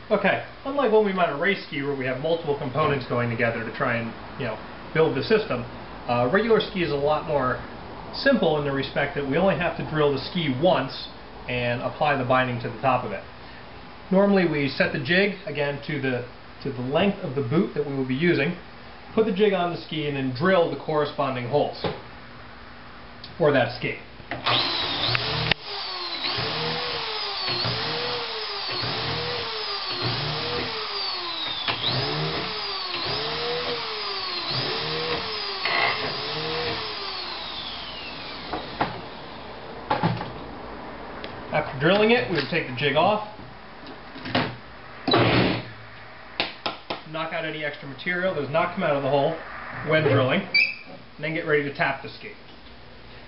Okay, unlike when we mount a race ski where we have multiple components going together to try and, build the system, regular ski is a lot more simple in the respect that we only have to drill the ski once and apply the binding to the top of it. Normally we set the jig, again, to the length of the boot that we will be using, put the jig on the ski, and then drill the corresponding holes for that ski. After drilling it, we would take the jig off, knock out any extra material that does not come out of the hole when drilling, and then get ready to tap the ski.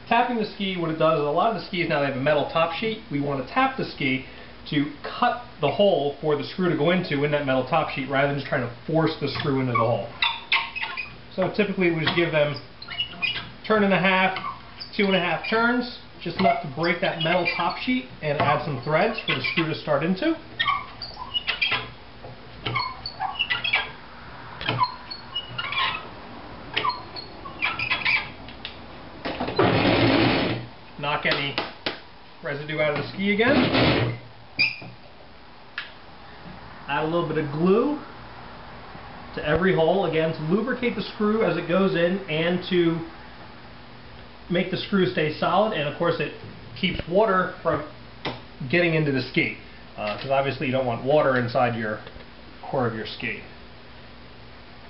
Tapping the ski, what it does is a lot of the skis now they have a metal top sheet. We want to tap the ski to cut the hole for the screw to go into in that metal top sheet rather than just trying to force the screw into the hole. So typically we just give them turn and a half, 2.5 turns, just enough to break that metal top sheet and add some threads for the screw to start into. Knock any residue out of the ski again. Add a little bit of glue to every hole, again to lubricate the screw as it goes in and to make the screw stay solid, and of course it keeps water from getting into the ski because obviously you don't want water inside your core of your ski.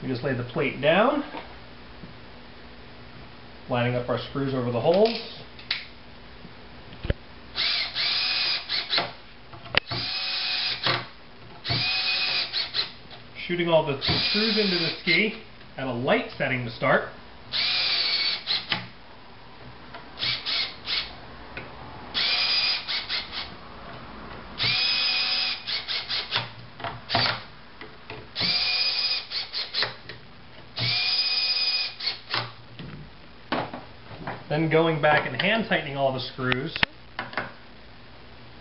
We just lay the plate down, lining up our screws over the holes. Shooting all the screws into the ski at a light setting to start. Then going back and hand tightening all the screws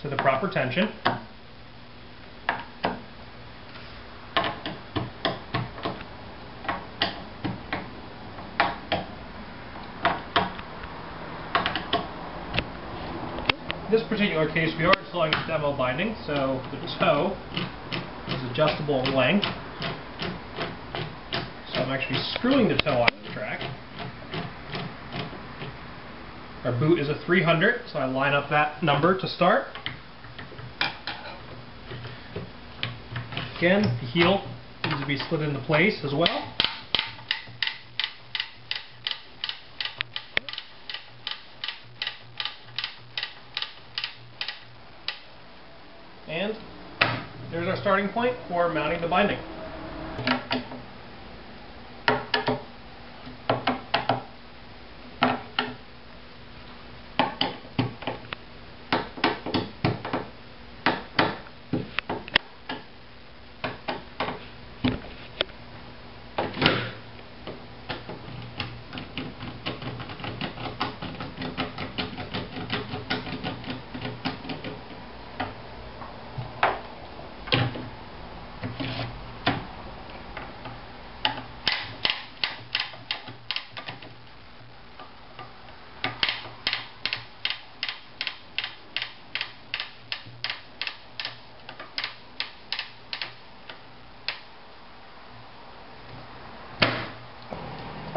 to the proper tension. In this particular case, we are installing a demo binding, so the toe is adjustable in length. So I'm actually screwing the toe onto the track. Our boot is a 300, so I line up that number to start. Again, the heel needs to be slid into place as well. And there's our starting point for mounting the binding.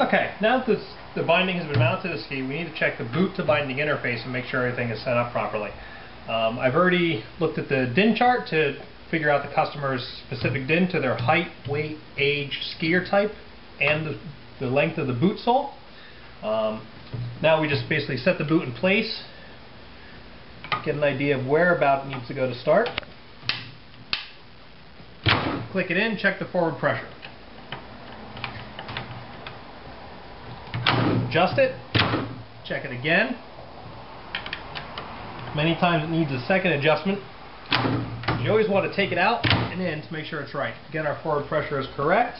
Okay, now that the binding has been mounted to the ski, we need to check the boot to binding interface and make sure everything is set up properly. I've already looked at the DIN chart to figure out the customer's specific DIN to their height, weight, age, skier type, and the length of the boot sole. Now we just basically set the boot in place, get an idea of where about it needs to go to start. Click it in, check the forward pressure. Adjust it, check it again. Many times it needs a second adjustment. You always want to take it out and in to make sure it's right. Again, our forward pressure is correct.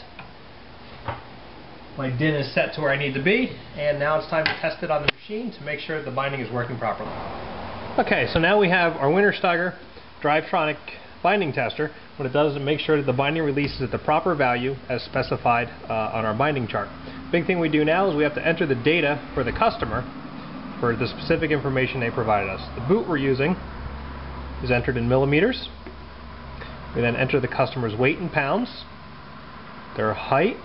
My DIN is set to where I need to be, and now it's time to test it on the machine to make sure that the binding is working properly. Okay, so now we have our Wintersteiger Drivetronic binding tester, what it does is it makes sure that the binding releases at the proper value as specified on our binding chart. Big thing we do now is we have to enter the data for the customer for the specific information they provided us. The boot we're using is entered in millimeters. We then enter the customer's weight in pounds, their height,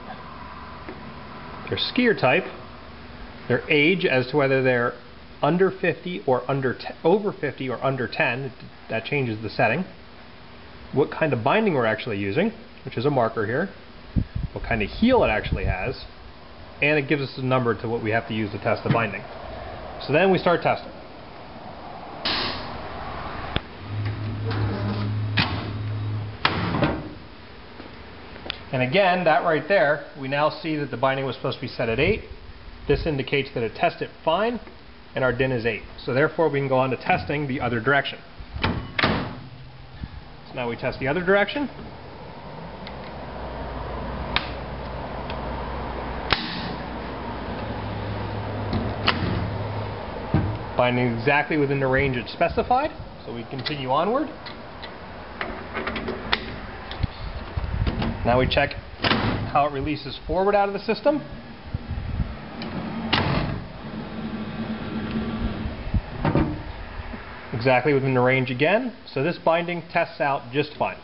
their skier type, their age as to whether they're under 50 or over 50 or under 10, that changes the setting, what kind of binding we're actually using, which is a marker here, what kind of heel it actually has, and it gives us a number to what we have to use to test the binding. So then we start testing. And again, that right there, we now see that the binding was supposed to be set at 8. This indicates that it tested fine, and our DIN is 8. So therefore we can go on to testing the other direction. So now we test the other direction. Binding exactly within the range it's specified, so we continue onward. Now we check how it releases forward out of the system. Exactly within the range again, so this binding tests out just fine.